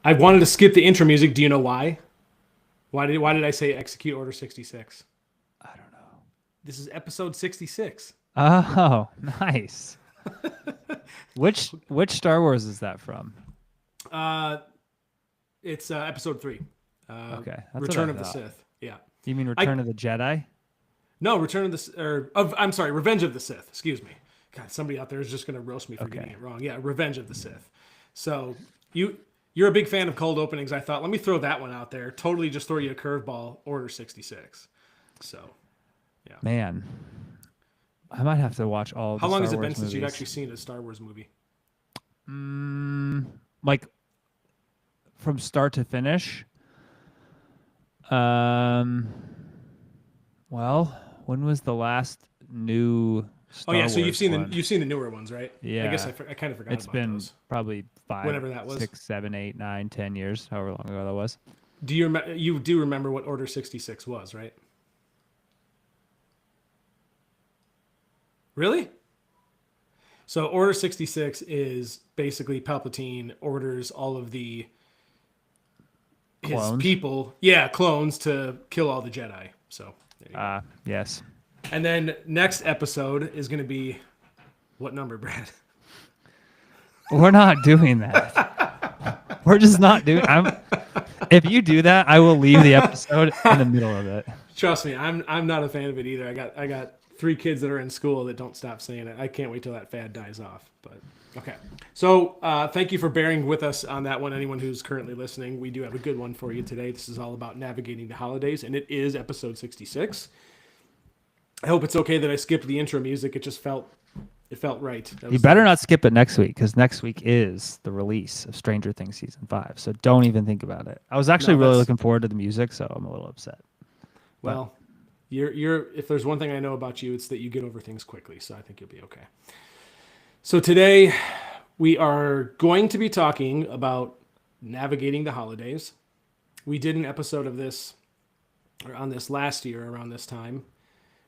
I wanted to skip the intro music. Do you know why? Why did I say execute Order 66? I don't know. This is episode 66. Oh, nice. Which Star Wars is that from? Uh, it's episode 3. Okay, that's what I Return of the thought. Sith. Yeah. You mean I Return of the Jedi? No, Return of the or of I'm sorry, Revenge of the Sith. Excuse me. God, somebody out there is just going to roast me for getting Okay. it wrong. Yeah, Revenge of the Sith. So you're a big fan of cold openings. I thought, let me throw that one out there. Totally just throw you a curveball. Order 66. So yeah. Man, I might have to watch all of How the long Star has it Wars been since you've movies. actually seen a Star Wars movie? Like from start to finish. Um, well, when was the last new Oh Star yeah, so Wars one? you've seen the newer ones, right? I guess Yeah, I kind of forgot it's about been those. probably five, Whenever that was. 6, 7, 8, 9, 10 years, however long ago that was. Do you you do remember what Order 66 was, right? Really? So Order 66 is basically Palpatine orders all of his Clones. people, clones, to kill all the Jedi. So there you go. Yes. And then next episode is going to be what number, Brad? We're not doing that. We're just not doing. If you do that, I will leave the episode in the middle of it. Trust me, I'm not a fan of it either. I got 3 kids that are in school that don't stop saying it. I can't wait till that fad dies off. But okay, so thank you for bearing with us on that one. Anyone who's currently listening, we do have a good one for you today. This is all about navigating the holidays, and it is episode 66. I hope it's okay that I skipped the intro music. It felt right. You better not skip it next week, because next week is the release of Stranger Things season 5. So don't even think about it. I was actually really looking forward to the music, so I'm a little upset. Well, you're if there's one thing I know about you, it's that you get over things quickly. So I think you'll be okay. So today we are going to be talking about navigating the holidays. We did an episode of this on this last year around this time,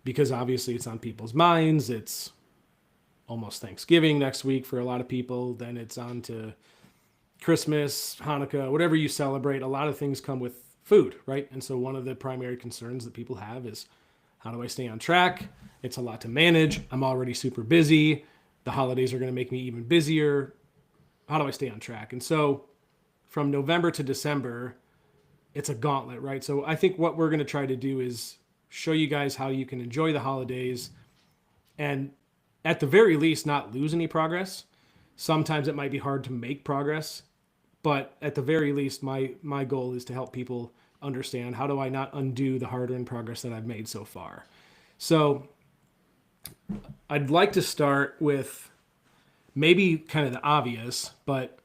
because obviously it's on people's minds. It's almost Thanksgiving next week for a lot of people. Then it's on to Christmas, Hanukkah, whatever you celebrate. A lot of things come with food, right? And so one of the primary concerns that people have is, how do I stay on track? It's a lot to manage. I'm already super busy. The holidays are going to make me even busier. How do I stay on track? And so from November to December, it's a gauntlet, right? So I think what we're going to try to do is show you guys how you can enjoy the holidays and at the very least not lose any progress. Sometimes it might be hard to make progress, but at the very least my goal is to help people understand, how do I not undo the hard-earned progress that I've made so far. So I'd like to start with maybe kind of the obvious, but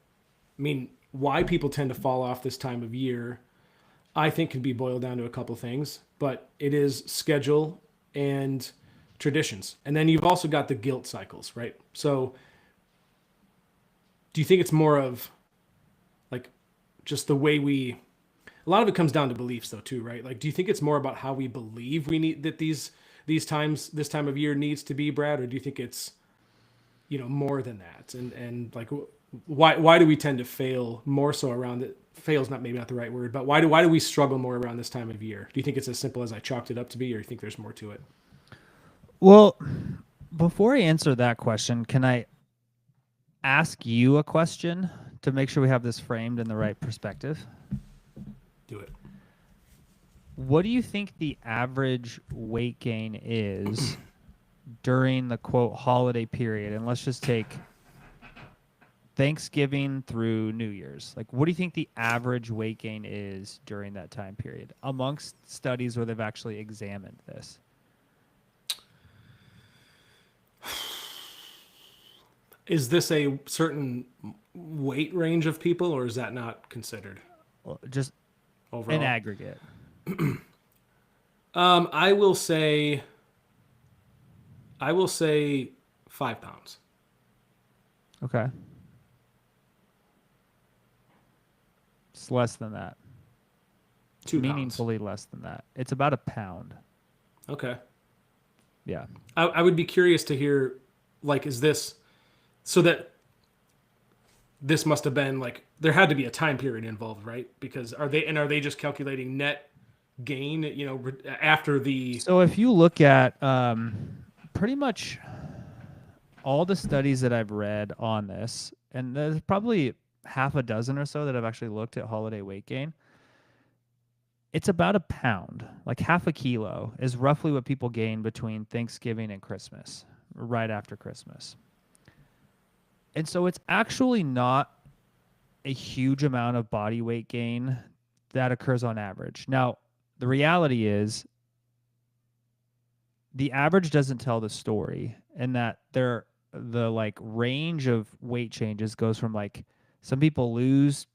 I mean, why people tend to fall off this time of year, I think can be boiled down to a couple things, but it is schedule and traditions. And then you've also got the guilt cycles, right? So do you think it's more of like just the way a lot of it comes down to beliefs though too, right? Like, do you think it's more about how we believe we need that this time of year needs to be, Brad? Or do you think it's, more than that? And like, why do we tend to fail more so around it? Fail's maybe not the right word, but why do we struggle more around this time of year? Do you think it's as simple as I chalked it up to be, or do you think there's more to it? Well, before I answer that question, can I ask you a question to make sure we have this framed in the right perspective? Do it. What do you think the average weight gain is during the quote holiday period? And let's just take Thanksgiving through New Year's. Like, what do you think the average weight gain is during that time period amongst studies where they've actually examined this? Is this a certain weight range of people, or is that not considered? Just overall? In aggregate. I will say 5 pounds. Okay. It's less than that. 2 pounds. Meaningfully less than that. It's about a pound. Okay. Yeah. I would be curious to hear, like, is this so that this must have been like there had to be a time period involved, right? Because are they just calculating net gain, after the So if you look at pretty much all the studies that I've read on this, and there's probably half a dozen or so that I've actually looked at holiday weight gain, it's about a pound, like half a kilo is roughly what people gain between Thanksgiving and Christmas, right after Christmas. And so it's actually not a huge amount of body weight gain that occurs on average. Now, the reality is the average doesn't tell the story, and that the like range of weight changes goes from like some people lose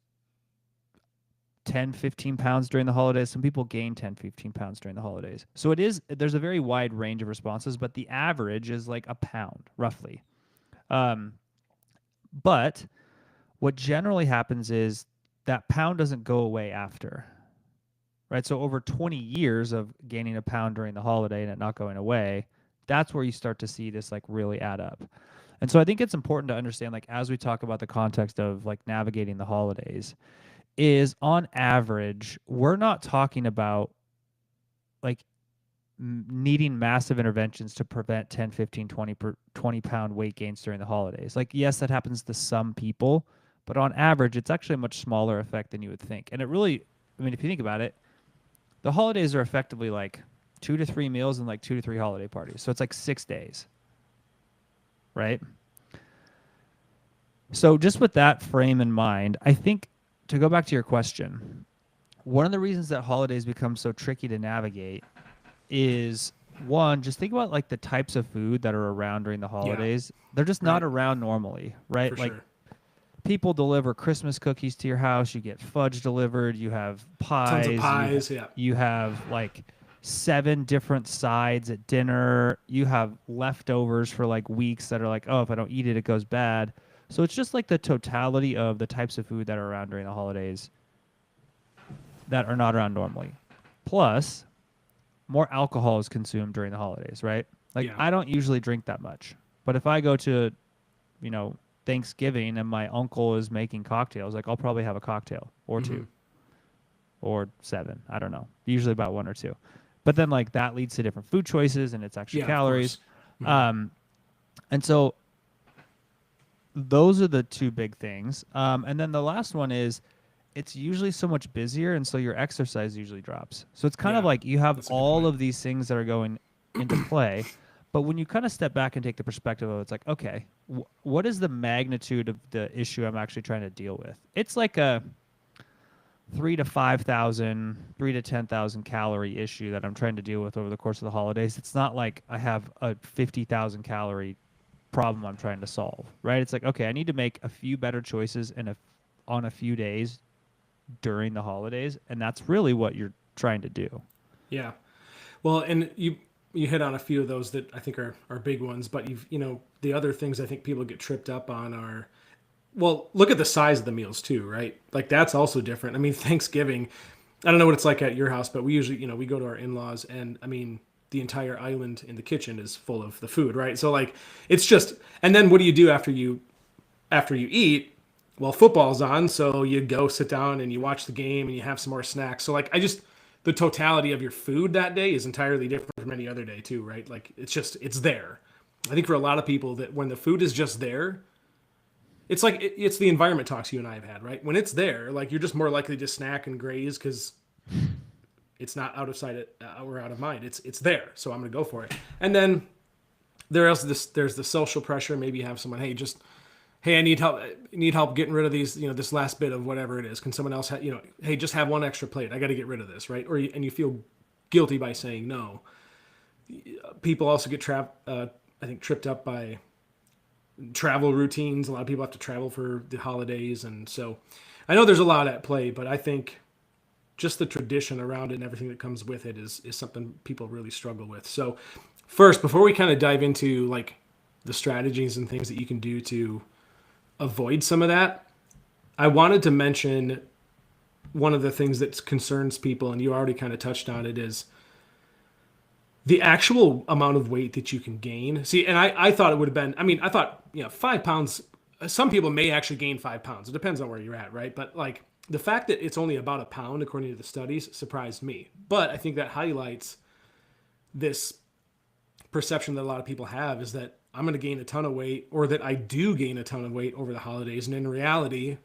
10, 15 pounds during the holidays. Some people gain 10, 15 pounds during the holidays. So there's a very wide range of responses, but the average is like a pound roughly. But what generally happens is that pound doesn't go away after, right? So over 20 years of gaining a pound during the holiday and it not going away, that's where you start to see this like really add up. And so I think it's important to understand, like, as we talk about the context of like navigating the holidays, is on average, we're not talking about like needing massive interventions to prevent 10, 15, 20 pound weight gains during the holidays. Like, yes, that happens to some people, but on average, it's actually a much smaller effect than you would think. And it really, I mean, if you think about it, the holidays are effectively like 2 to 3 meals and like 2 to 3 holiday parties. So it's like 6 days, right? So just with that frame in mind, I think, to go back to your question, one of the reasons that holidays become so tricky to navigate is, one, just think about like the types of food that are around during the holidays. They're just not around normally, right? For like sure. people deliver Christmas cookies to your house, you get fudge delivered, you have pies, Tons of pies, yeah. you have like 7 different sides at dinner, you have leftovers for like weeks that are like, oh, if I don't eat it, it goes bad. So it's just like the totality of the types of food that are around during the holidays that are not around normally. Plus, more alcohol is consumed during the holidays, right? Like, I don't usually drink that much. But if I go to, Thanksgiving and my uncle is making cocktails, like, I'll probably have a cocktail or 2 or 7. I don't know. Usually about 1 or 2. But then, like, that leads to different food choices and it's extra calories. And so those are the 2 big things. And then the last one is, it's usually so much busier, and so your exercise usually drops. So it's kind of like you have all of these things that are going into play. But when you kind of step back and take the perspective of, it's like, okay, what is the magnitude of the issue I'm actually trying to deal with? It's like a 3 to 5,000, 3 to 10,000 calorie issue that I'm trying to deal with over the course of the holidays. It's not like I have a 50,000 calorie problem I'm trying to solve, right? It's like, okay, I need to make a few better choices on a few days during the holidays, and that's really what you're trying to do. Yeah. Well, and you hit on a few of those that I think are big ones, but the other things I think people get tripped up on are, well, look at the size of the meals too, right? Like, that's also different. I mean, Thanksgiving, I don't know what it's like at your house, but we usually, we go to our in-laws, and I mean, the entire island in the kitchen is full of the food, right? So like, it's just, and then what do you do after you eat? Well, football's on, so you go sit down and you watch the game and you have some more snacks. So like, the totality of your food that day is entirely different from any other day too, right? Like, it's there. I think for a lot of people, that when the food is just there, it's like, it's the environment talks you and I have had, right? When it's there, like, you're just more likely to snack and graze because it's not out of sight or out of mind. It's there, so I'm going to go for it. And then there's the social pressure. Maybe you have someone, hey, I need help getting rid of these, this last bit of whatever it is. Can someone else, hey, just have one extra plate. I got to get rid of this, right? And you feel guilty by saying no. People also get I think tripped up by travel routines. A lot of people have to travel for the holidays, and so I know there's a lot at play, but I think just the tradition around it and everything that comes with it is something people really struggle with. So first, before we kind of dive into like the strategies and things that you can do to avoid some of that, I wanted to mention one of the things that concerns people, and you already kind of touched on it, is the actual amount of weight that you can gain. See, and I thought it would have been, I mean, I thought, 5 pounds some people may actually gain 5 pounds. It depends on where you're at, right? But like the fact that it's only about a pound, according to the studies, surprised me. But I think that highlights this perception that a lot of people have is that I'm going to gain a ton of weight, or that I do gain a ton of weight over the holidays. And in reality,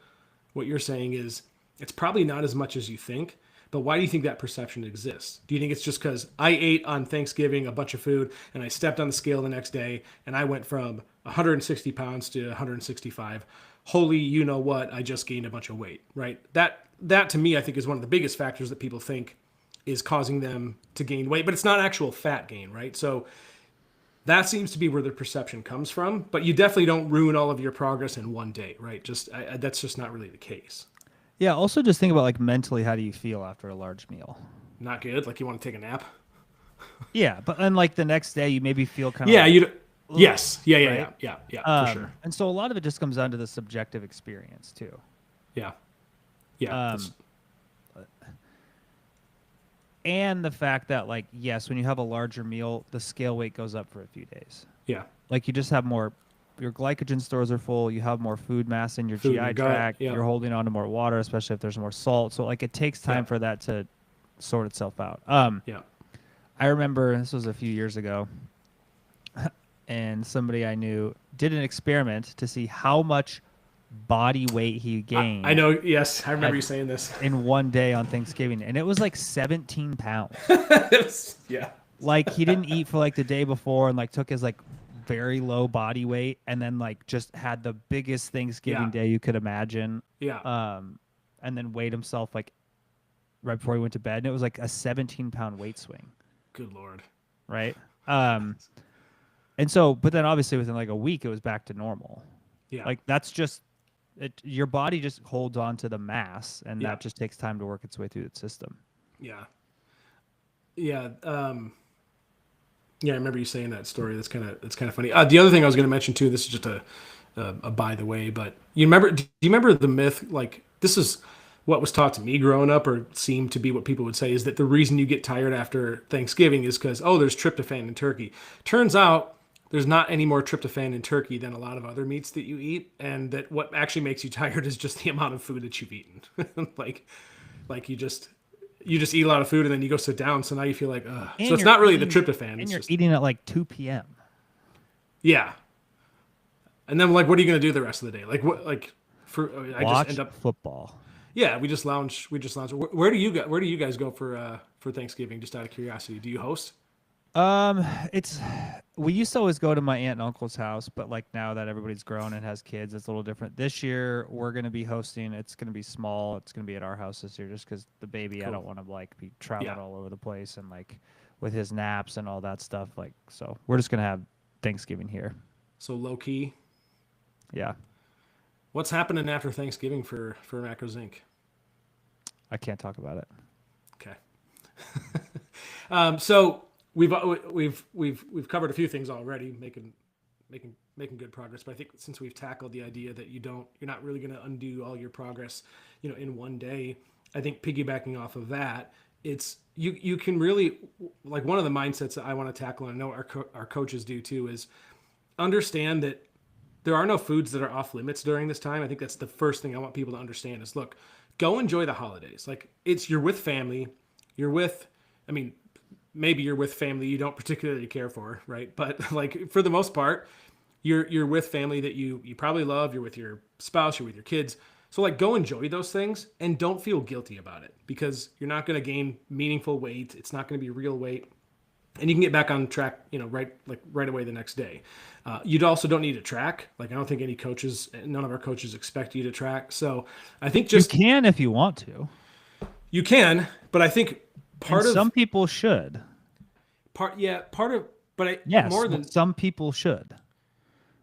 what you're saying is it's probably not as much as you think. But why do you think that perception exists? Do you think it's just because I ate on Thanksgiving a bunch of food and I stepped on the scale the next day and I went from 160 pounds to 165? Holy, you know what? I just gained a bunch of weight, right? That to me, I think is one of the biggest factors that people think is causing them to gain weight, but it's not actual fat gain, right? So that seems to be where the perception comes from. But you definitely don't ruin all of your progress in one day, right? That's just not really the case. Yeah. Also, just think about like mentally, how do you feel after a large meal? Not good. Like you want to take a nap. Yeah, but then like the next day, you maybe feel kind of Yeah, like, you. Yes. Yeah. Yeah. right? Yeah. For sure. And so a lot of it just comes down to the subjective experience too. Yeah. Yeah. Um, and the fact that like, yes, when you have a larger meal, the scale weight goes up for a few days. yeah. Like you just have more, your glycogen stores are full, you have more food mass in your Food in GI your gut, tract, yeah. you're holding on to more water, especially if there's more salt. So like it takes time Yeah. for that to sort itself out. Yeah. I remember this was a few years ago, and somebody I knew did an experiment to see how much body weight he gained I know. Yes, I remember you saying this. in one day on Thanksgiving, and it was like 17 pounds. Yeah. Like he didn't eat for like the day before, and like took his like very low body weight, and then like just had the biggest Thanksgiving Yeah. day you could imagine. Yeah. And then weighed himself like right before he went to bed, and it was like a 17-pound weight swing, Good Lord. right? And so, but then obviously within like a week, it was back to normal. Yeah. Like that's just it. Your body just holds on to the mass, and Yeah. that just takes time to work its way through the system. Yeah. Yeah. Yeah. I remember you saying that story. That's kind of funny. The other thing I was going to mention too. This is just a by the way, but you remember? Do you remember the myth? Like this is what was taught to me growing up, or seemed to be what people would say, is that the reason you get tired after Thanksgiving is because there's tryptophan in turkey. Turns out there's not any more tryptophan in turkey than a lot of other meats that you eat, and that what actually makes you tired is just the amount of food that you've eaten. like you just eat a lot of food and then you go sit down, so now you feel like ugh. And So it's you're not really the eating- tryptophan. And It's you're just eating at like 2 p.m. yeah. And then like, what are you gonna do the rest of the day? Like what? Like I Watch just end up. football. Yeah, we just lounge. Where do you guys go for Thanksgiving? Just out of curiosity, do you host? We used to always go to my aunt and uncle's house, but like now that everybody's grown and has kids, it's a little different. This year we're gonna be hosting. It's gonna be small. It's gonna be at our house this year, just because the baby. I Cool. don't want to like be traveling Yeah. all over the place and like with his naps and all that stuff. Like, so we're just gonna have Thanksgiving here. So low key. Yeah, What's happening after Thanksgiving for Macros Inc? I can't talk about it. Okay. So we've covered a few things already, making good progress. But I think since we've tackled the idea that you're not really going to undo all your progress, in one day. I think piggybacking off of that, it's you can really, like, one of the mindsets that I want to tackle, and I know our coaches do too, is understand that there are no foods that are off limits during this time. I think that's the first thing I want people to understand is, look, go enjoy the holidays. Like, you're with family, maybe you're with family you don't particularly care for, right? But like, for the most part, you're with family that you probably love. You're with your spouse, you're with your kids. So like, go enjoy those things and don't feel guilty about it, because you're not going to gain meaningful weight. It's not going to be real weight. And you can get back on track, right away the next day. You also don't need to track. Like, I don't think none of our coaches expect you to track. So I think You can if you want to. you can, but I think Some people should. Yes, more than some people should.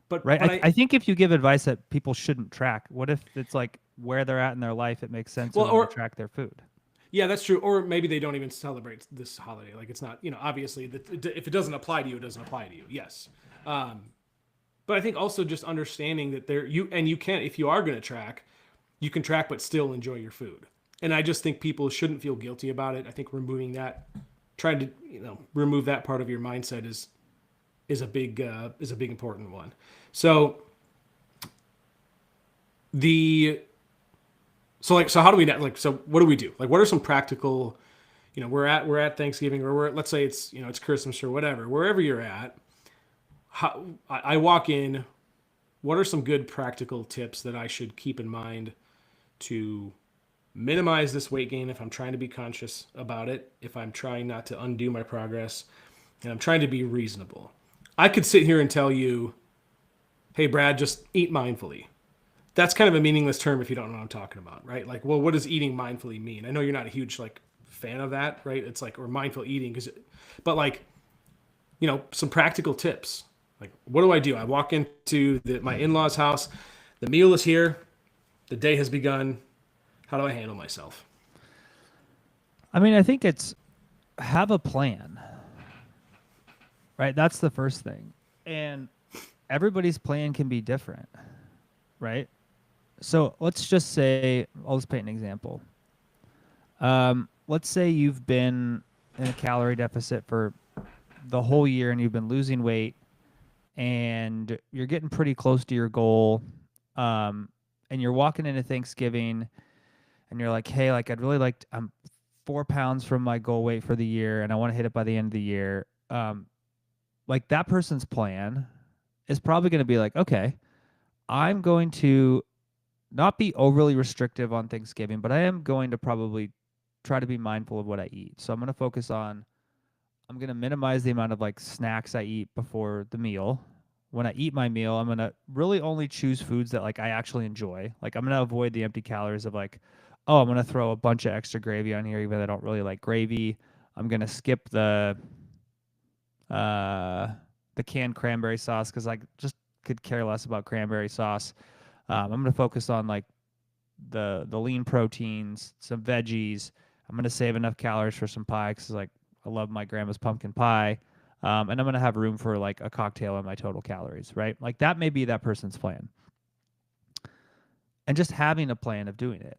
but Right. but I think if you give advice that people shouldn't track, what if it's like where they're at in their life, it makes sense for them to track their food? yeah, that's true. Or maybe they don't even celebrate this holiday. Like, it's not, obviously if it doesn't apply to you, it doesn't apply to you. Yes. But I think also just understanding that you can, if you are going to track, you can track, but still enjoy your food. And I just think people shouldn't feel guilty about it. I think trying to remove that part of your mindset is a big important one. So the so how do we so what do we do? Like, what are some practical, we're at Thanksgiving, or let's say it's Christmas or whatever, wherever you're at. How I walk in, what are some good practical tips that I should keep in mind to minimize this weight gain if I'm trying to be conscious about it, if I'm trying not to undo my progress, and I'm trying to be reasonable? I could sit here and tell you, hey, Brad, just eat mindfully. That's kind of a meaningless term if you don't know what I'm talking about, right? Like, well, what does eating mindfully mean? I know you're not a huge fan of that, right? It's like, or mindful eating, but some practical tips. Like, what do? I walk into my in-laws' house, the meal is here, the day has begun. How do I handle myself? I mean, I think it's have a plan, right? That's the first thing. And everybody's plan can be different, right? So let's just say, I'll just paint an example. Let's say you've been in a calorie deficit for the whole year and you've been losing weight and you're getting pretty close to your goal. And you're walking into Thanksgiving and you're like, hey, I'm 4 pounds from my goal weight for the year and I want to hit it by the end of the year. That person's plan is probably going to be like, okay, I'm going to not be overly restrictive on Thanksgiving, but I am going to probably try to be mindful of what I eat. So I'm going to minimize the amount of snacks I eat before the meal. When I eat my meal, I'm going to really only choose foods that I actually enjoy. I'm going to avoid the empty calories of I'm going to throw a bunch of extra gravy on here, even though I don't really like gravy. I'm going to skip the canned cranberry sauce because I just could care less about cranberry sauce. I'm going to focus on the lean proteins, some veggies. I'm going to save enough calories for some pie because I love my grandma's pumpkin pie. And I'm going to have room for a cocktail on my total calories, right? That may be that person's plan. And just having a plan of doing it.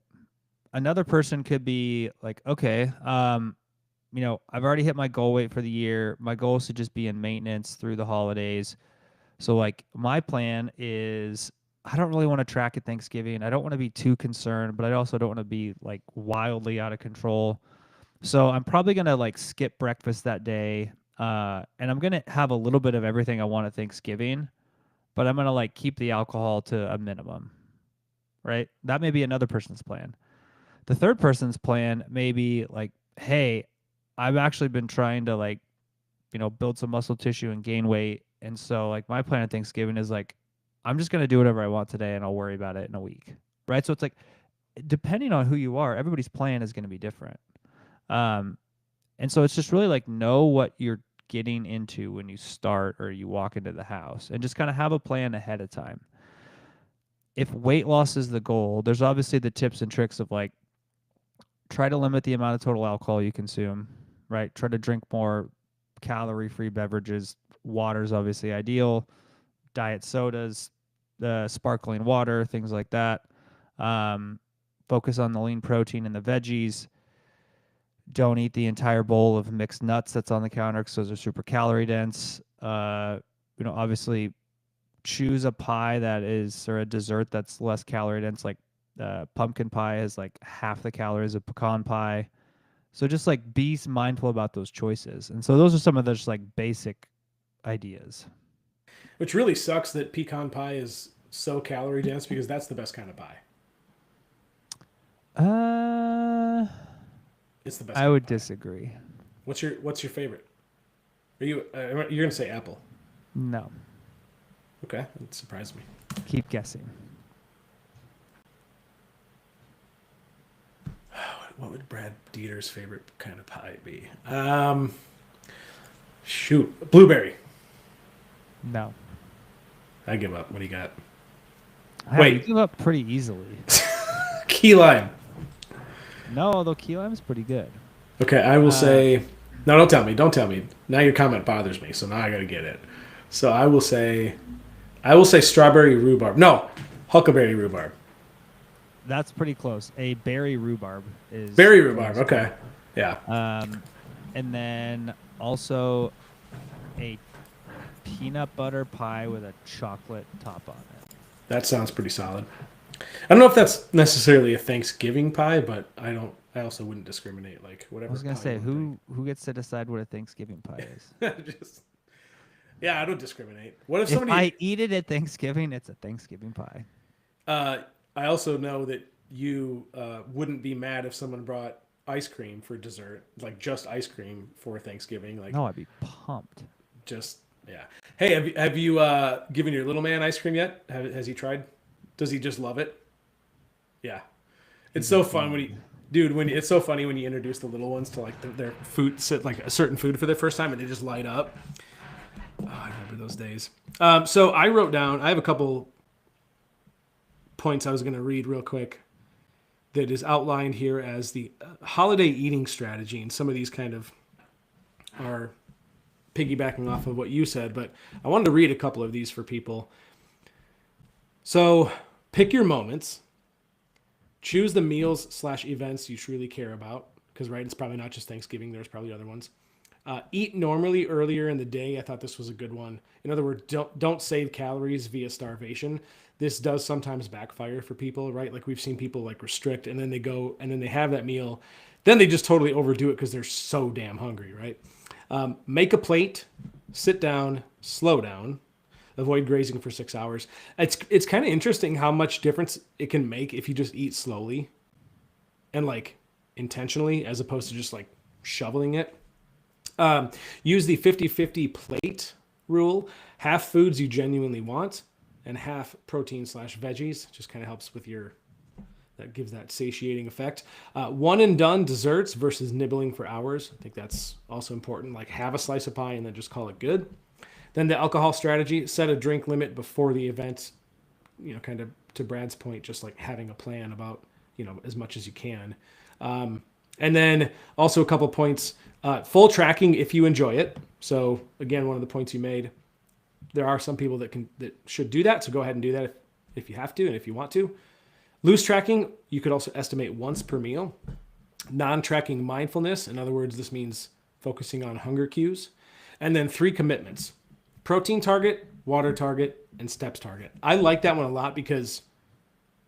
Another person could be okay, I've already hit my goal weight for the year. My goal is to just be in maintenance through the holidays. So my plan is I don't really want to track at Thanksgiving. I don't want to be too concerned, but I also don't want to be wildly out of control. So I'm probably going to skip breakfast that day. And I'm going to have a little bit of everything I want at Thanksgiving, but I'm going to keep the alcohol to a minimum, right? That may be another person's plan. The third person's plan may be hey, I've actually been trying to build some muscle tissue and gain weight. And so my plan at Thanksgiving is I'm just going to do whatever I want today and I'll worry about it in a week. Right. So it's depending on who you are, everybody's plan is going to be different. And so it's just really know what you're getting into when you start or you walk into the house and just kind of have a plan ahead of time. If weight loss is the goal, there's obviously the tips and tricks of try to limit the amount of total alcohol you consume, right? Try to drink more calorie-free beverages. Water's obviously ideal. Diet sodas, the sparkling water, things like that. Focus on the lean protein and the veggies. Don't eat the entire bowl of mixed nuts that's on the counter because those are super calorie dense. Obviously choose a pie or a dessert that's less calorie dense. Pumpkin pie has half the calories of pecan pie. So just be mindful about those choices. And so those are some of the just basic ideas. Which really sucks that pecan pie is so calorie dense because that's the best kind of pie. It's the best. I would disagree. What's your favorite? Are you're gonna say apple? No. Okay, that surprised me. Keep guessing. What would Brad Dieter's favorite kind of pie be? Shoot, blueberry. No. I give up. What do you got? Wait, you give up pretty easily. Key lime. No, although key lime's pretty good. Okay, I will say. No, don't tell me. Don't tell me. Now your comment bothers me, so now I gotta get it. So I will say strawberry rhubarb. No, huckleberry rhubarb. That's pretty close. A berry rhubarb is berry rhubarb. Okay, yeah. And then also a peanut butter pie with a chocolate top on it. That sounds pretty solid. I don't know if that's necessarily a Thanksgiving pie, but I don't. I also wouldn't discriminate. Like I whatever was gonna pie you say want to who gets to decide what a Thanksgiving pie is? pick. Just yeah, I don't discriminate. What if If somebody? I eat it at Thanksgiving, it's a Thanksgiving pie. Uh, I also know that you wouldn't be mad if someone brought ice cream for dessert, like just ice cream for Thanksgiving. Like No, I'd be pumped. just yeah. Hey, have you given your little man ice cream yet? Has he tried? Does he just love it? Yeah. It's He's a so fun when fiend. you, dude. When it's so funny when you introduce the little ones to like their food, sit like a certain food for the first time, and they just light up. Oh, I remember those days. So I wrote down. I have a couple points I was going to read real quick that is outlined here as the holiday eating strategy, and some of these kind of are piggybacking off of what you said, but I wanted to read a couple of these for people. So pick your moments. Choose the meals slash events you truly care about, because right, it's probably not just Thanksgiving. There's probably other ones. Eat normally earlier in the day. I thought this was a good one. In other words, don't save calories via starvation. This does sometimes backfire for people, right? Like we've seen people like restrict, and then they go and then they have that meal, then they just totally overdo it because they're so damn hungry, right? Make a plate, sit down, slow down, avoid grazing for 6 hours. It's kind of interesting how much difference it can make if you just eat slowly and like intentionally as opposed to just like shoveling it. Use the 50-50 plate rule. Half foods you genuinely want and half protein slash veggies. Just kind of helps with your, that gives that satiating effect. One and done desserts versus nibbling for hours. I think that's also important. Like have a slice of pie and then just call it good. Then the alcohol strategy, set a drink limit before the event, kind of to Brad's point, just like having a plan about, as much as you can. And then also a couple points, full tracking if you enjoy it. So again, one of the points you made, there are some people that should do that. So go ahead and do that if you have to and if you want to. Loose tracking, you could also estimate once per meal. Non-tracking mindfulness, in other words, this means focusing on hunger cues. And then 3 commitments: protein target, water target, and steps target. I like that one a lot because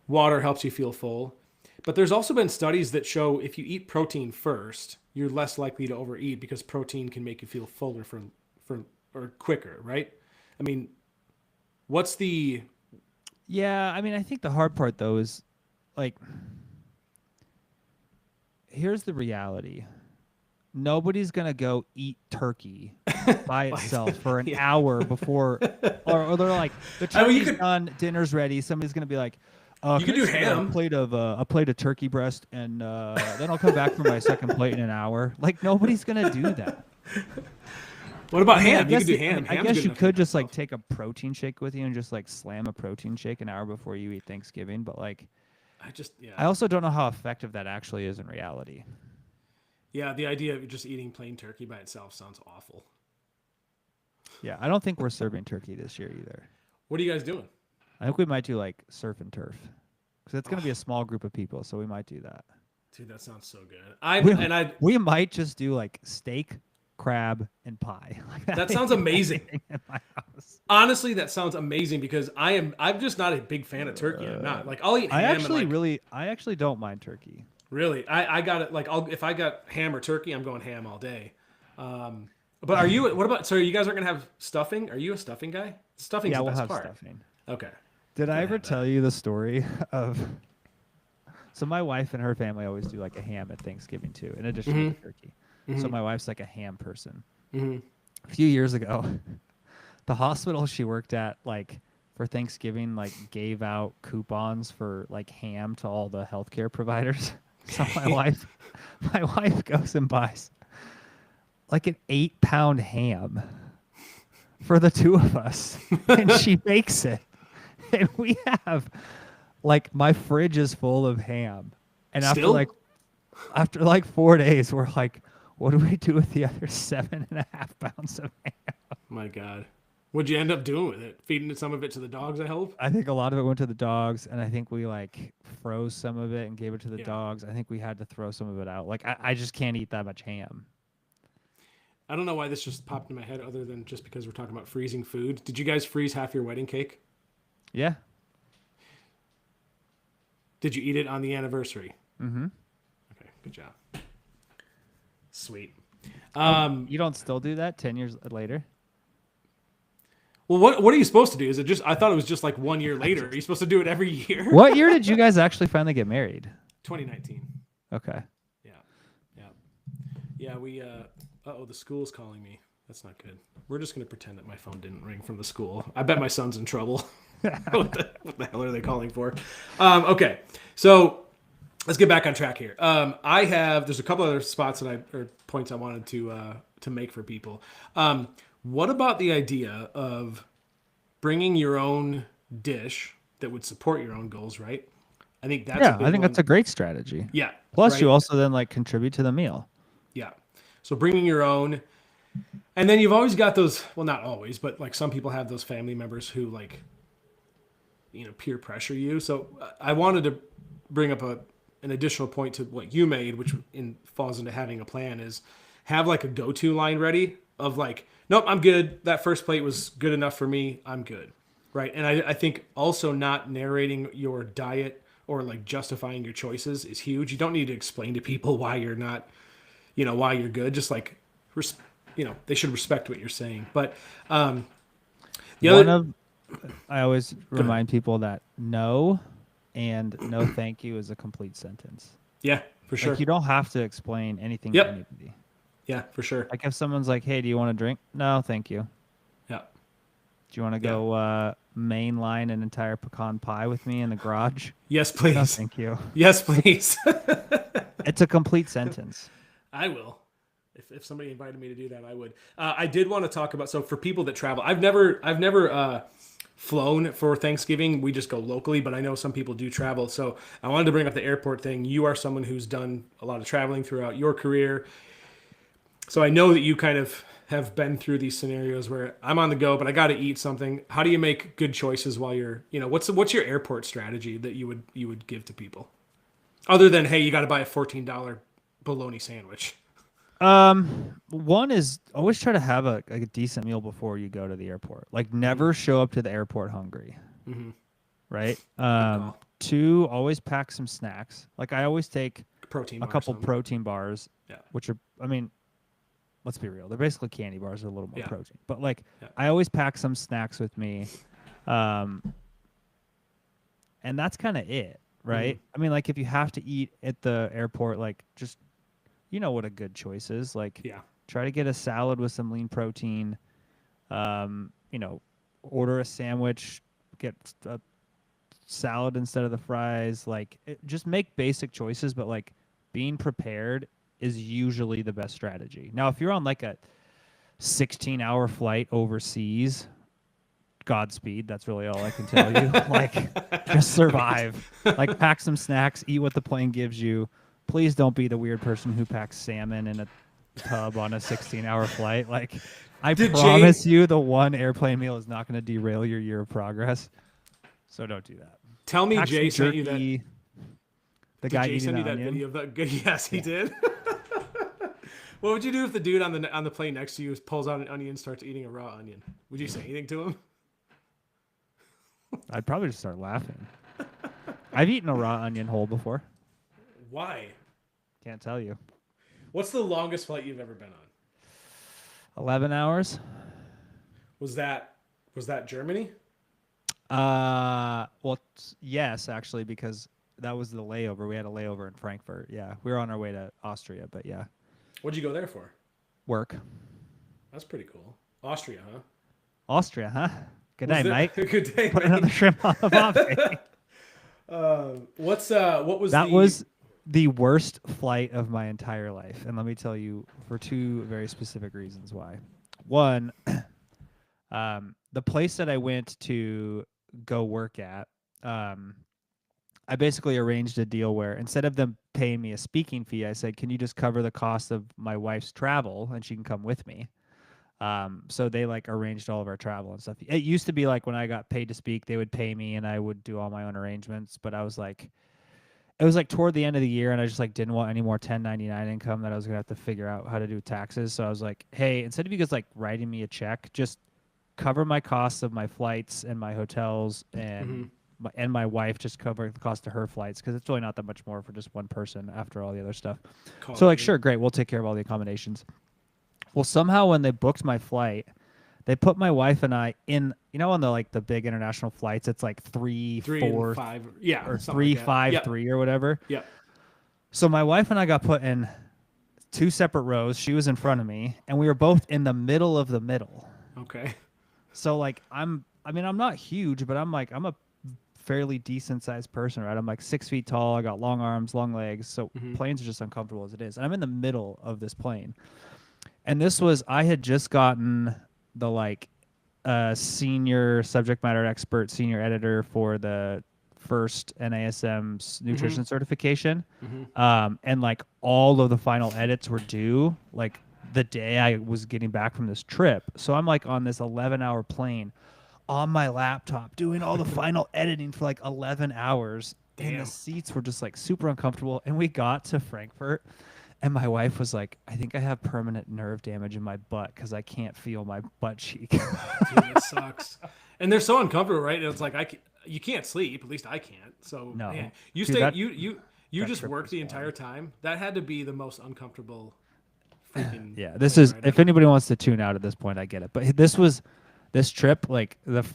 water helps you feel full. But there's also been studies that show if you eat protein first, you're less likely to overeat because protein can make you feel fuller for or quicker, right? I mean, what's the Yeah, I mean, I think the hard part though is like, here's the reality. Nobody's gonna go eat turkey by itself for an yeah. hour before, or they're like, the I mean, you turkey's could done, dinner's ready. Somebody's gonna be like, you can could I do just get ham. a plate of turkey breast, and then I'll come back for my second plate in an hour. Like nobody's gonna do that. What about I mean, ham? You could do ham. I Ham's guess good you enough food could by just like itself. take a protein shake with you and just like slam a protein shake an hour before you eat Thanksgiving. But like, Yeah. I also don't know how effective that actually is in reality. Yeah, the idea of just eating plain turkey by itself sounds awful. Yeah, I don't think we're serving turkey this year either. What are you guys doing? I think we might do like surf and turf because it's going to be a small group of people, so we might do that. Dude, that sounds so good. We, I we might just do like steak, crab, and pie. Like that that may sounds be my amazing. thing in my house. Honestly, that sounds amazing because I'm just not a big fan of turkey. I'm not. Like I'll eat ham and like I actually don't mind turkey. really. I got it like if I got ham or turkey, I'm going ham all day. But are you what about so you guys aren't gonna have stuffing? Are you a stuffing guy? Stuffing's Yeah, the we'll best have part. stuffing. Okay. Did I Gotta ever have that. tell you the story of? So my wife and her family always do like a ham at Thanksgiving too, in addition to the turkey. So my wife's like a ham person. A few years ago, the hospital she worked at, like for Thanksgiving, like gave out coupons for like ham to all the healthcare providers. So my wife goes and buys like an 8-pound ham for the two of us, and she makes it, and we have like my fridge is full of ham, and Still? after like 4 days, we're like, what do we do with the other 7.5 pounds of ham? My God. What'd you end up doing with it? Feeding some of it to the dogs, I hope? I think a lot of it went to the dogs, and I think we like froze some of it and gave it to the Yeah. dogs. I think we had to throw some of it out. Like I just can't eat that much ham. I don't know why this just popped in my head other than just because we're talking about freezing food. Did you guys freeze half your wedding cake? Yeah. Did you eat it on the anniversary? Mm-hmm. Okay, good job. Sweet. You don't still do that 10 years later? Well, what are you supposed to do? Is it just? I thought it was just like 1 year later. Are you supposed to do it every year? What year did you guys actually finally get married? 2019. Okay. Yeah, yeah, yeah. We. Oh, the school's calling me. That's not good. We're just gonna pretend that my phone didn't ring from the school. I bet my son's in trouble. what the hell are they calling for? Okay, so let's get back on track here. There's a couple other spots or points I wanted to make for people. What about the idea of bringing your own dish that would support your own goals? Right. I think that's a big I think one. that's a great strategy. Yeah. Plus, right? you also then like contribute to the meal. Yeah. So bringing your own, and then you've always got those. Well, not always, but like some people have those family members who like, peer pressure you. So I wanted to bring up an additional point to what you made, which falls into having a plan, is have like a go-to line ready of like, nope, I'm good. That first plate was good enough for me. I'm good. Right. And I think also not narrating your diet or like justifying your choices is huge. You don't need to explain to people why you're not, why you're good. Just like, they should respect what you're saying. But I always remind people that no and no thank you is a complete sentence. Yeah, for sure. Like you don't have to explain anything Yep. to anybody. Yeah, for sure. Like if someone's like, hey, do you want a drink? No, thank you. Yeah. Do you want to go mainline an entire pecan pie with me in the garage? Yes, please. No, thank you. Yes, please. It's a complete sentence. I will. If somebody invited me to do that, I would. I did want to talk about, so for people that travel, I've never flown for Thanksgiving. We just go locally, but I know some people do travel. So I wanted to bring up the airport thing. You are someone who's done a lot of traveling throughout your career. So I know that you kind of have been through these scenarios where I'm on the go, but I got to eat something. How do you make good choices while you're, what's your airport strategy that you would give to people? Other than, hey, you got to buy a $14 bologna sandwich. One is always try to have a decent meal before you go to the airport. Like never show up to the airport hungry. Mm-hmm. Right. Two, always pack some snacks. Like I always take a couple protein bars, which are, let's be real. They're basically candy bars with a little more protein. But like I always pack some snacks with me. And that's kind of it. Right. Mm-hmm. Like if you have to eat at the airport, like just, what a good choice is. Like, try to get a salad with some lean protein. Order a sandwich, get a salad instead of the fries. Like, just make basic choices, but like being prepared is usually the best strategy. Now, if you're on like a 16-hour flight overseas, Godspeed. That's really all I can tell you. Like, just survive. Like, pack some snacks, eat what the plane gives you. Please don't be the weird person who packs salmon in a tub on a 16-hour flight. Like, I promise you the one airplane meal is not going to derail your year of progress. So don't do that. Tell me Jay sent you that. The guy Jay eating send you the that onion? video of that? Yes, he did. What would you do if the dude on the plane next to you pulls out an onion and starts eating a raw onion? Would you say anything to him? I'd probably just start laughing. I've eaten a raw onion whole before. Why? Can't tell you. What's the longest flight you've ever been on? 11 hours. Was that Germany? Well, yes, actually, because that was the layover. We had a layover in Frankfurt. Yeah, we were on our way to Austria, but yeah. What'd you go there for? Work. That's pretty cool. Austria, huh? Austria, huh? Good day, mate. Good day. Put another shrimp on the barbie. That was the worst flight of my entire life, and let me tell you for two very specific reasons why. One, the place that I went to go work at, I basically arranged a deal where instead of them paying me a speaking fee, I said, can you just cover the cost of my wife's travel and she can come with me? So they like arranged all of our travel and stuff. It used to be like when I got paid to speak, they would pay me and I would do all my own arrangements. But it was like toward the end of the year and I just like didn't want any more 1099 income that I was going to have to figure out how to do taxes. So I was like, hey, instead of you guys like writing me a check, just cover my costs of my flights and my hotels and and my wife just cover the cost of her flights because it's really not that much more for just one person after all the other stuff. So like, sure, great, we'll take care of all the accommodations. Well, somehow when they booked my flight, they put my wife and I in, on the big international flights, it's like 3, 4, 5, yeah, or 3, like 5, yep. 3 or whatever. Yeah. So my wife and I got put in 2 separate rows. She was in front of me, and we were both in the middle of the middle. Okay. So like I'm not huge, but I'm a fairly decent sized person, right? I'm like 6 feet tall. I got long arms, long legs. So planes are just uncomfortable as it is. And I'm in the middle of this plane. And I had just gotten the senior subject matter expert, senior editor for the first NASM nutrition certification. And like all of the final edits were due like the day I was getting back from this trip. So I'm like on this 11-hour plane on my laptop doing all the final editing for like 11 hours. Damn. And the seats were just like super uncomfortable. And we got to Frankfurt and my wife was like, I think I have permanent nerve damage in my butt because I can't feel my butt cheek. Dude, it sucks. And they're so uncomfortable, right? It's like you can't sleep. At least I can't. So No. man, Dude, you just worked the entire time. That had to be the most uncomfortable freaking yeah, if anybody wants to tune out at this point, I get it. But this trip, like this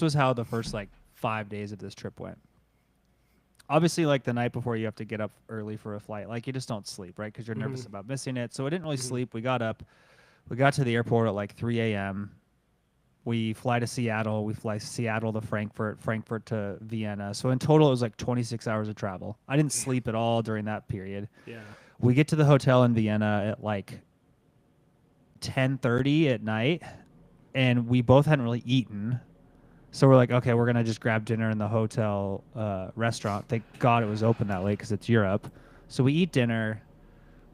was how the first like 5 days of this trip went. Obviously, like the night before, you have to get up early for a flight. Like you just don't sleep, right? Because you're nervous about missing it. So I didn't really sleep. We got up. We got to the airport at like 3 a.m. We fly to Seattle. We fly Seattle to Frankfurt, Frankfurt to Vienna. So in total, it was like 26 hours of travel. I didn't sleep at all during that period. Yeah. We get to the hotel in Vienna at like 10:30 at night, and we both hadn't really eaten. So we're like, okay, we're going to just grab dinner in the hotel restaurant. Thank God it was open that late because it's Europe. So we eat dinner.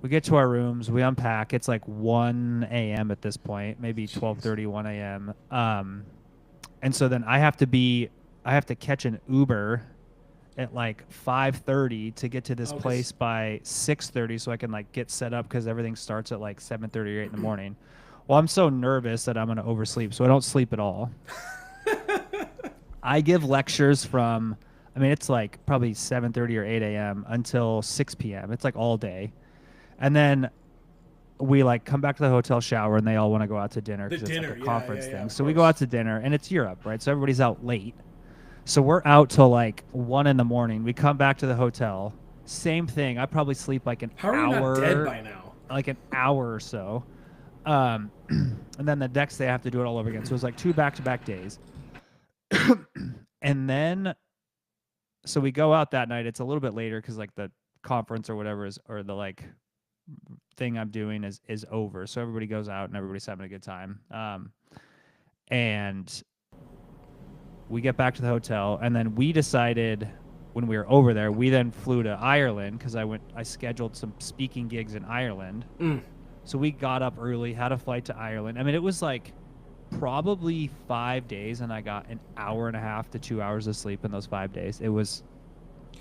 We get to our rooms. We unpack. It's like 1 a.m. at this point, maybe 12:30, 1 a.m. And so then I have to catch an Uber at like 5:30 to get to this place by 6:30 so I can like get set up because everything starts at like 7:30 or 8 in the morning. Well, I'm so nervous that I'm going to oversleep, so I don't sleep at all. I give lectures from, it's like probably 7:30 or 8 a.m. until 6 p.m. It's like all day. And then we like come back to the hotel, shower, and they all want to go out to dinner because it's like a conference thing. So we go out to dinner, and it's Europe, right? So everybody's out late. So we're out till like 1 in the morning. We come back to the hotel. Same thing. I probably sleep like an hour. How are you not dead by now? Like an hour or so. And then the next day I have to do it all over again. So it was like 2 back-to-back days. And then, so we go out that night. It's a little bit later because like the conference or whatever or the like thing I'm doing is over. So everybody goes out and everybody's having a good time. And we get back to the hotel, and then we decided when we were over there, we then flew to Ireland because I scheduled some speaking gigs in Ireland. So we got up early, had a flight to Ireland. It was like probably 5 days, and I got an hour and a half to 2 hours of sleep in those 5 days. It was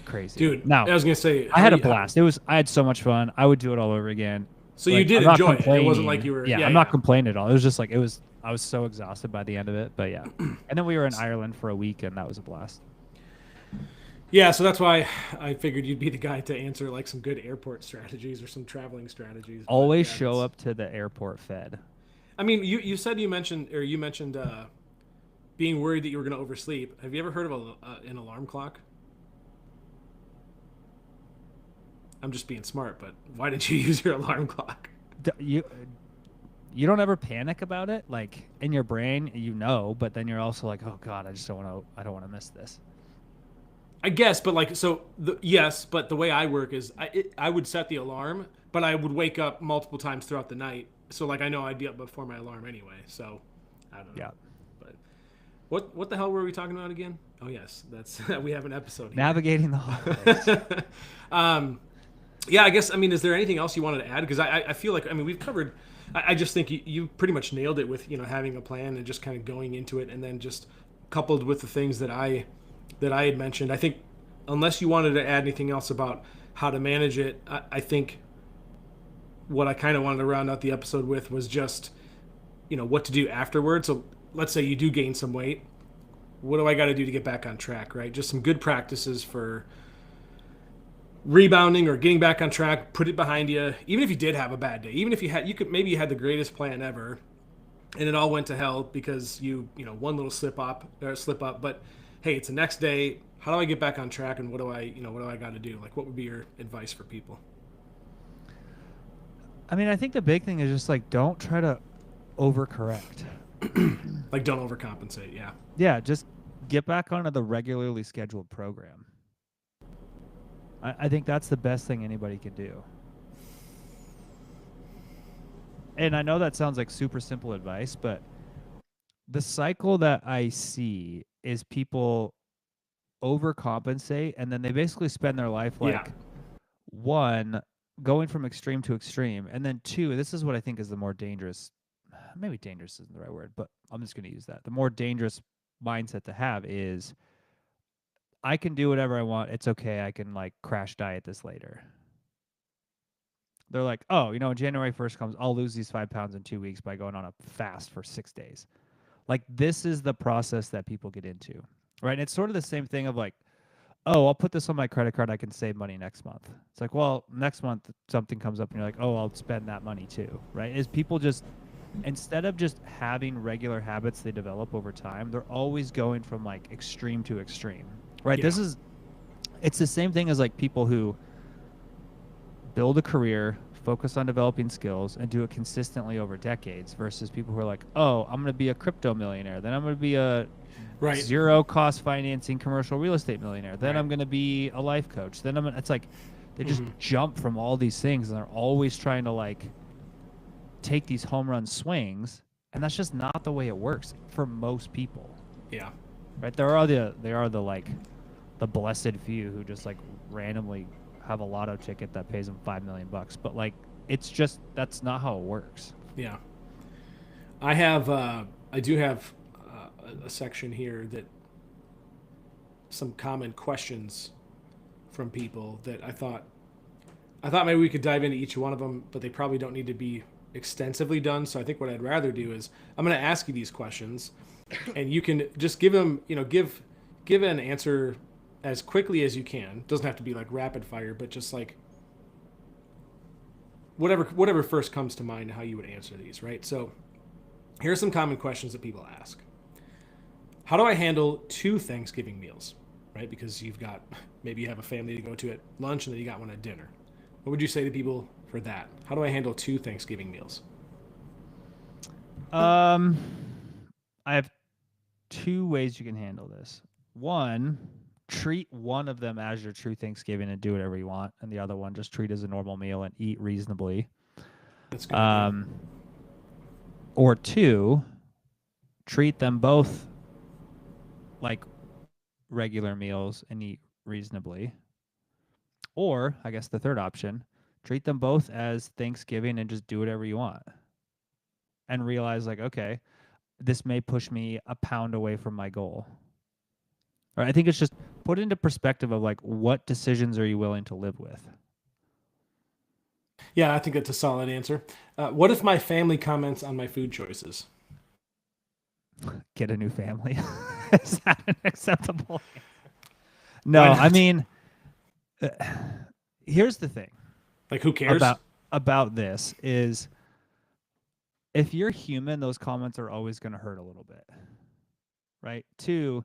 crazy. Dude, now, I was going to say, I had a blast. I had so much fun. I would do it all over again. So like, you did enjoy it. It wasn't like you were... Yeah, I'm not complaining at all. It was just like, I was so exhausted by the end of it, but yeah. And then we were in Ireland for a week, and that was a blast. Yeah, so that's why I figured you'd be the guy to answer like some good airport strategies or some traveling strategies. Always show up to the airport fed. You mentioned being worried that you were going to oversleep. Have you ever heard of an alarm clock? I'm just being smart, but why did you use your alarm clock? You don't ever panic about it, like in your brain, but then you're also like, oh God, I don't want to miss this. I guess, but but the way I work is I would set the alarm, but I would wake up multiple times throughout the night. So like I know I'd be up before my alarm anyway. So I don't know. Yeah. But what the hell were we talking about again? Oh yes, that's we have an episode here. Navigating the holidays. Yeah, I guess is there anything else you wanted to add? Because I feel like we've covered. I just think you pretty much nailed it with having a plan and just kind of going into it, and then just coupled with the things that I had mentioned. I think unless you wanted to add anything else about how to manage it, I think what I kind of wanted to round out the episode with was just, what to do afterwards. So let's say you do gain some weight. what do I got to do to get back on track, right? Just some good practices for rebounding or getting back on track. Put it behind you. Even if you did have a bad day, even if you had the greatest plan ever, and it all went to hell because one little slip up, but hey, it's the next day. How do I get back on track, and what do I got to do? Like, what would be your advice for people? I mean, I think the big thing is just like don't try to overcorrect. Like, don't overcompensate. Yeah. Yeah, just get back onto the regularly scheduled program. I think that's the best thing anybody can do. And I know that sounds like super simple advice, but the cycle that I see is people overcompensate and then they basically spend their life like one, going from extreme to extreme, and then two, this is what I think is the more dangerous, maybe dangerous isn't the right word, but I'm just going to use that. The more dangerous mindset to have is I can do whatever I want. It's okay. I can like crash diet this later. They're like, oh, January 1st comes, I'll lose these 5 pounds in 2 weeks by going on a fast for 6 days. Like this is the process that people get into, right? And it's sort of the same thing of like, oh, I'll put this on my credit card. I can save money next month. It's like, well, next month something comes up and you're like, oh, I'll spend that money too, right? Is people just, instead of just having regular habits they develop over time, they're always going from like extreme to extreme, right? Yeah. It's the same thing as like people who build a career, focus on developing skills, and do it consistently over decades versus people who are like, oh, I'm going to be a crypto millionaire. Then I'm going to be a zero cost financing commercial real estate millionaire. Then I'm going to be a life coach. Then it's like they just jump from all these things and they're always trying to like take these home run swings. And that's just not the way it works for most people. Yeah. Right. There are the like the blessed few who just like randomly have a lotto ticket that pays them $5 million, but like it's just that's not how it works. Yeah. I do have a section here that some common questions from people that I thought maybe we could dive into each one of them, but they probably don't need to be extensively done. So I think what I'd rather do is I'm going to ask you these questions, and you can just give them, give an answer as quickly as you can. Doesn't have to be like rapid fire, but just like whatever first comes to mind, how you would answer these, right? So here are some common questions that people ask. How do I handle 2 Thanksgiving meals, right? Because maybe you have a family to go to at lunch and then you got one at dinner. What would you say to people for that? How do I handle 2 Thanksgiving meals? I have 2 ways you can handle this. One, treat one of them as your true Thanksgiving and do whatever you want, and the other one just treat as a normal meal and eat reasonably. That's good. Or 2, treat them both like regular meals and eat reasonably. Or, I guess the third option, treat them both as Thanksgiving and just do whatever you want. And realize like, okay, this may push me a pound away from my goal. Right? I think it's just put into perspective of like, what decisions are you willing to live with? Yeah, I think that's a solid answer. What if my family comments on my food choices? Get a new family. Is that an acceptable? No, I mean, here's the thing. Like, who cares? About this is if you're human, those comments are always going to hurt a little bit. Right? 2,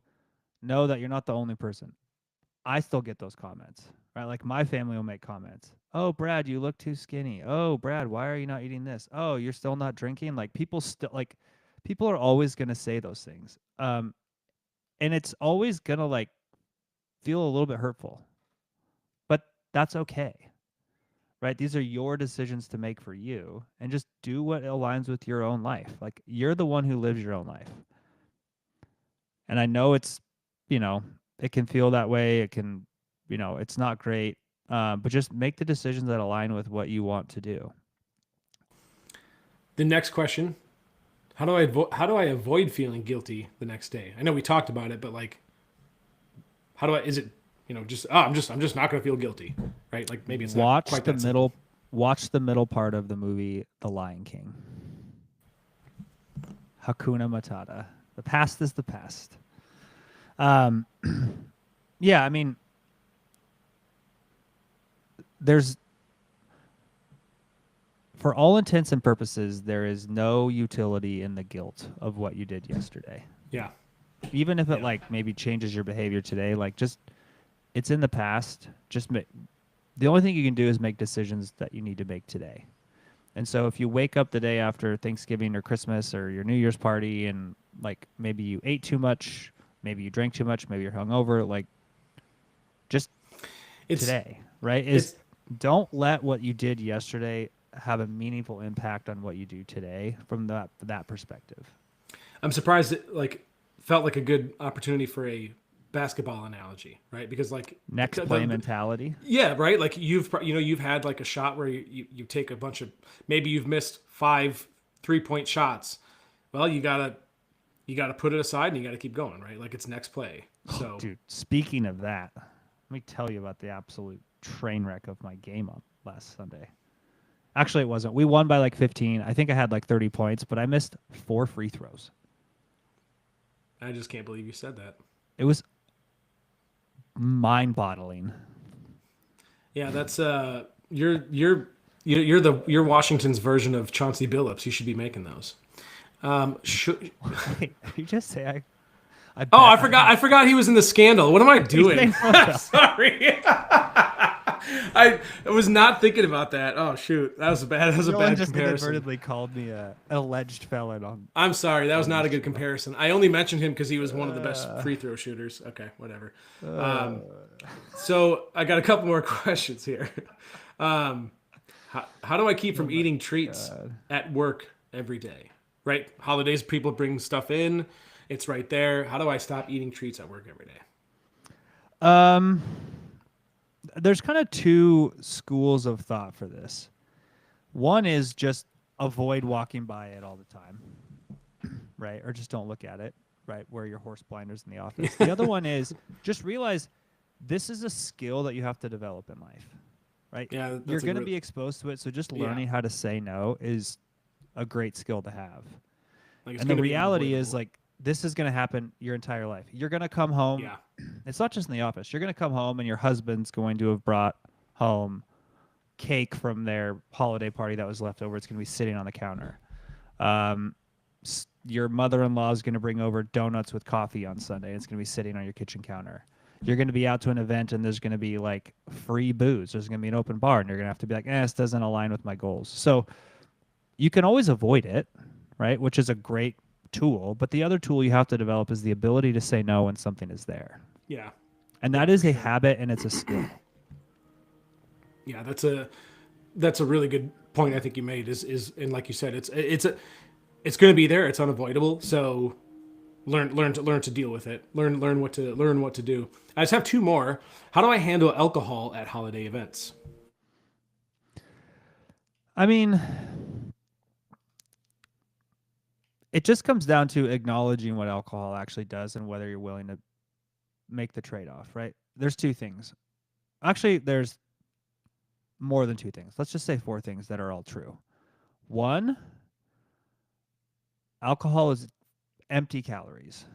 know that you're not the only person. I still get those comments, right? Like my family will make comments. Oh, Brad, you look too skinny. Oh, Brad, why are you not eating this? Oh, you're still not drinking. Like people are always going to say those things. And it's always going to like feel a little bit hurtful, but that's okay. Right? These are your decisions to make for you, and just do what aligns with your own life. Like you're the one who lives your own life. And I know it's, it can feel that way. It can, it's not great. But just make the decisions that align with what you want to do. The next question: how do I avoid feeling guilty the next day? I know we talked about it, but like, how do I? Is it I'm just not going to feel guilty, right? Like maybe it's not quite that simple. Watch the middle part of the movie The Lion King. Hakuna Matata. The past is the past. Um, yeah, I mean, there's for all intents and purposes, there is no utility in the guilt of what you did yesterday. Yeah. Even if it Yeah. like maybe changes your behavior today, like just it's in the past. The only thing you can do is make decisions that you need to make today. And so if you wake up the day after Thanksgiving or Christmas or your New Year's party and like maybe you ate too much, maybe you drank too much, maybe you're hungover, like just It's today, right? it's Don't let what you did yesterday have a meaningful impact on what you do today from that perspective. I'm surprised it like felt like a good opportunity for a basketball analogy, right? Because like Next play mentality. yeah, right. Like you've had like a shot where you take a bunch of, maybe you've missed 5 3-point shots. Well, you gotta put it aside and you gotta keep going, right? Like it's next play. So Dude, speaking of that, let me tell you about the absolute train wreck of my game on last Sunday. Actually, it wasn't. We won by like 15. I think I had like 30 points, but I missed 4 free throws. I just can't believe you said that. It was mind-boggling. Yeah, that's you're Washington's version of Chauncey Billups. You should be making those. Should, Wait, did you just say I oh, I bet- forgot. I forgot he was in the scandal. What am I doing? saying Sorry. I was not thinking about that. Oh shoot, that was bad. That was a Dylan bad just comparison. inadvertently called me an alleged felon on. I'm sorry, that was not a good comparison. I only mentioned him because he was one of the best free throw shooters. Okay, whatever. So I got a couple more questions here. How do I keep from eating treats at work every day? Right, holidays, people bring stuff in. It's right there. How do I stop eating treats at work every day? There's kind of two schools of thought for this. One is just avoid walking by it all the time, right? Or just don't look at it, right? Wear your horse blinders in the office. The other one is just realize this is a skill that you have to develop in life, right? Yeah, that's You're a going to real- be exposed to it, so just Yeah. learning how to say no is a great skill to have. Like, it's And the gonna be reality is unavoidable. like this is going to happen your entire life. You're going to come home. Yeah. It's not just in the office. You're going to come home and your husband's going to have brought home cake from their holiday party that was left over. It's going to be sitting on the counter. Your mother-in-law is going to bring over donuts with coffee on Sunday. It's going to be sitting on your kitchen counter. You're going to be out to an event and there's going to be like free booze. There's going to be an open bar and you're going to have to be like, this doesn't align with my goals. So you can always avoid it, right? Which is a great tool. But the other tool you have to develop is the ability to say no when something is there. Yeah. And that is a habit and it's a skill. Yeah, that's a really good point I think you made is and like you said, it's going to be there. It's unavoidable. So learn to deal with it. Learn what to do. I just have two more. How do I handle alcohol at holiday events? I mean, it just comes down to acknowledging what alcohol actually does and whether you're willing to make the trade-off, right? There's two things. Actually, there's more than two things. Let's just say four things that are all true. One, alcohol is empty calories,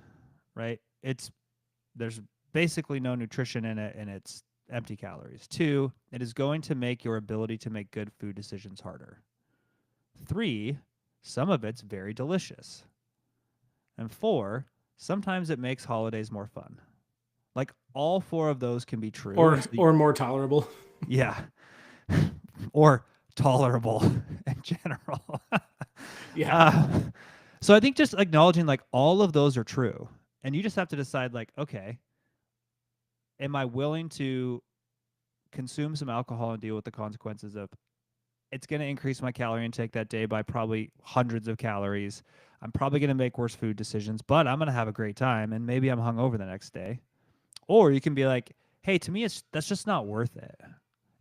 right? There's basically no nutrition in it and it's empty calories. Two, it is going to make your ability to make good food decisions harder. Three, some of it's very delicious. And four, sometimes it makes holidays more fun. Like all four of those can be true. Or more tolerable. Yeah. Or tolerable in general. Yeah. So I think just acknowledging like all of those are true. And you just have to decide like, okay, am I willing to consume some alcohol and deal with the consequences of it's going to increase my calorie intake that day by probably hundreds of calories. I'm probably going to make worse food decisions, but I'm going to have a great time and maybe I'm hungover the next day. Or you can be like, hey, to me, that's just not worth it.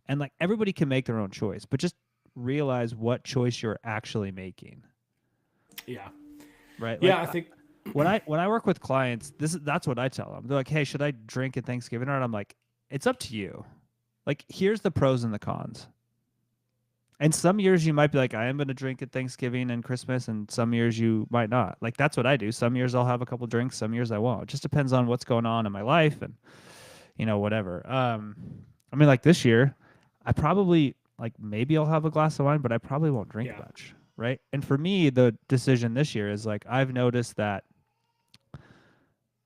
And like everybody can make their own choice, but just realize what choice you're actually making. Yeah. Right. Yeah, Like, I think when I work with clients, that's what I tell them. They're like, hey, should I drink at Thanksgiving? Or I'm like, it's up to you. Like, here's the pros and the cons. And some years you might be like, I am going to drink at Thanksgiving and Christmas, and some years you might not. Like that's what I do. Some years I'll have a couple drinks, some years I won't. It just depends on what's going on in my life and whatever. I mean, like this year, I probably like maybe I'll have a glass of wine, but I probably won't drink Yeah. much, right? And for me, the decision this year is like I've noticed that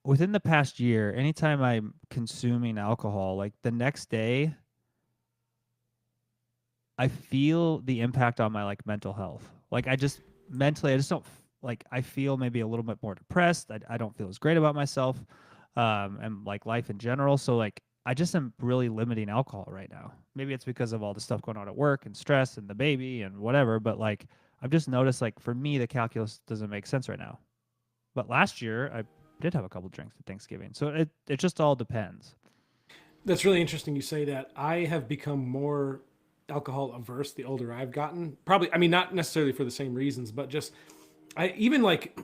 within the past year, anytime I'm consuming alcohol, like the next day, I feel the impact on my like mental health. Like I just mentally, I just don't like. I feel maybe a little bit more depressed. I don't feel as great about myself, and like life in general. So like I just am really limiting alcohol right now. Maybe it's because of all the stuff going on at work and stress and the baby and whatever. But like I've just noticed like for me the calculus doesn't make sense right now. But last year I did have a couple drinks at Thanksgiving. So it just all depends. That's really interesting you say that. I have become more alcohol averse the older I've gotten. Probably, I mean, not necessarily for the same reasons, but just I even like,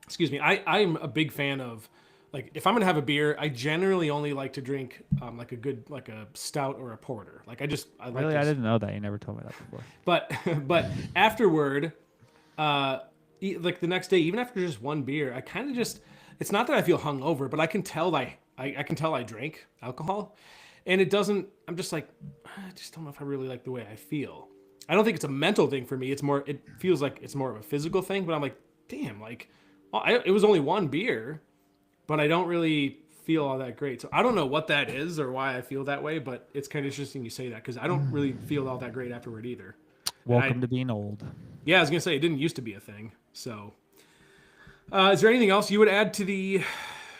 excuse me, I'm a big fan of like if I'm gonna have a beer, I generally only like to drink like a good like a stout or a porter. Like I like Really, I this, didn't know that. You never told me that before. but but afterward, uh, like the next day, even after just one beer, I kind of just it's not that I feel hungover, but I can tell I can tell I drank alcohol, and it doesn't. I'm just like I just don't know if I really like the way I feel. I don't think it's a mental thing for me. It's more. It feels like it's more of a physical thing. But I'm like, damn, like it was only one beer, but I don't really feel all that great. So I don't know what that is or why I feel that way. But it's kind of interesting you say that because I don't really feel all that great afterward either. And Welcome to being old. yeah, I was gonna say it didn't used to be a thing. So, is there anything else you would add to the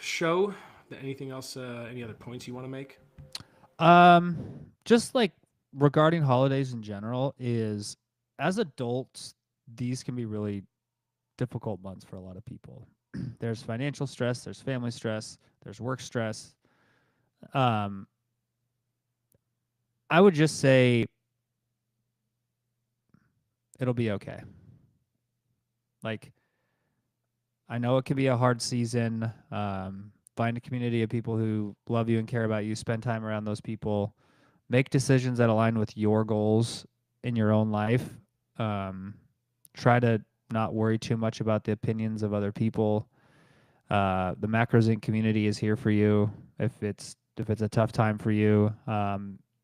show? Anything else? Any other points you want to make? Um, just like regarding holidays in general, is as adults, these can be really difficult months for a lot of people. There's financial stress, there's family stress, there's work stress. Um, I would just say it'll be okay. Like, I know it can be a hard season. Find a community of people who love you and care about you. Spend time around those people. Make decisions that align with your goals in your own life. Um, Try to not worry too much about the opinions of other people. The Macros Inc. community is here for you if it's a tough time for you.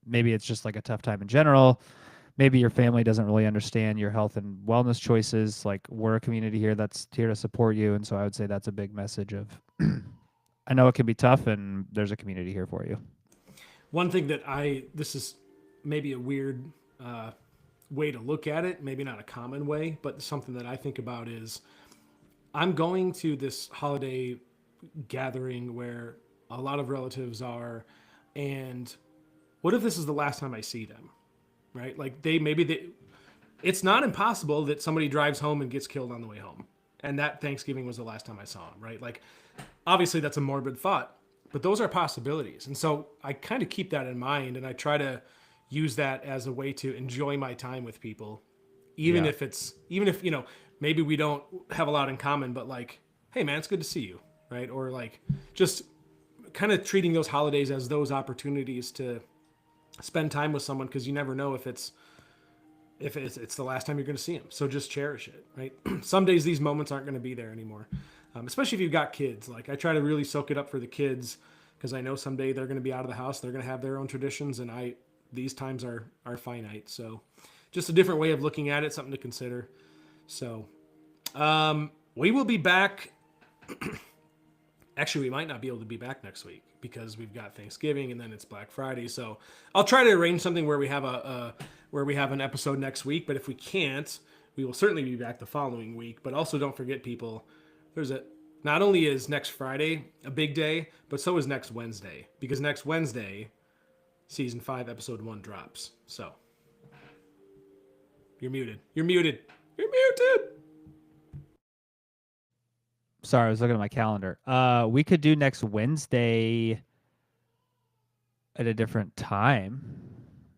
Maybe it's just like a tough time in general. Maybe your family doesn't really understand your health and wellness choices. Like we're a community here that's here to support you, and so I would say that's a big message of. I know it can be tough, and there's a community here for you. One thing that this is maybe a weird way to look at it, maybe not a common way, but something that I think about is I'm going to this holiday gathering where a lot of relatives are, and what if this is the last time I see them? Right? Like it's not impossible that somebody drives home and gets killed on the way home. And that Thanksgiving was the last time I saw him, right? Like obviously that's a morbid thought, but those are possibilities. And so I kind of keep that in mind and I try to use that as a way to enjoy my time with people, even Yeah. even if, maybe we don't have a lot in common, but like, hey man, it's good to see you, right? Or like just kind of treating those holidays as those opportunities to spend time with someone because you never know if it's the last time you're going to see them. So just cherish it, right? Some days these moments aren't going to be there anymore, especially if you've got kids. Like I try to really soak it up for the kids because I know someday they're going to be out of the house. They're going to have their own traditions, and these times are finite. So just a different way of looking at it, something to consider. So we will be back. Actually, we might not be able to be back next week because we've got Thanksgiving and then it's Black Friday. So I'll try to arrange something where we have where we have an episode next week. But if we can't, we will certainly be back the following week. But also don't forget, people, not only is next Friday a big day, but so is next Wednesday because next Wednesday, season 5, episode 1 drops. So you're muted. You're muted. You're muted. Sorry, I was looking at my calendar. We could do next Wednesday at a different time.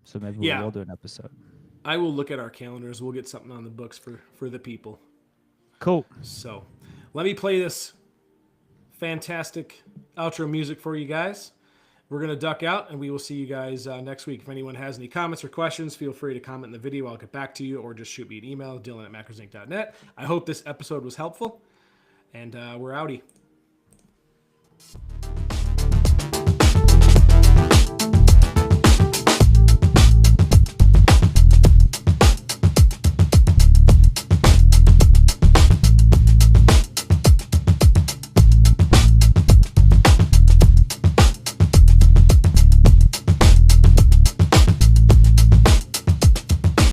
So maybe we Yeah. will do an episode. I will look at our calendars. We'll get something on the books for the people. Cool. So let me play this fantastic outro music for you guys. we're going to duck out, and we will see you guys next week. If anyone has any comments or questions, feel free to comment in the video. I'll get back to you, or just shoot me an email, dylan@macrosinc.net. I hope this episode was helpful, and we're outie.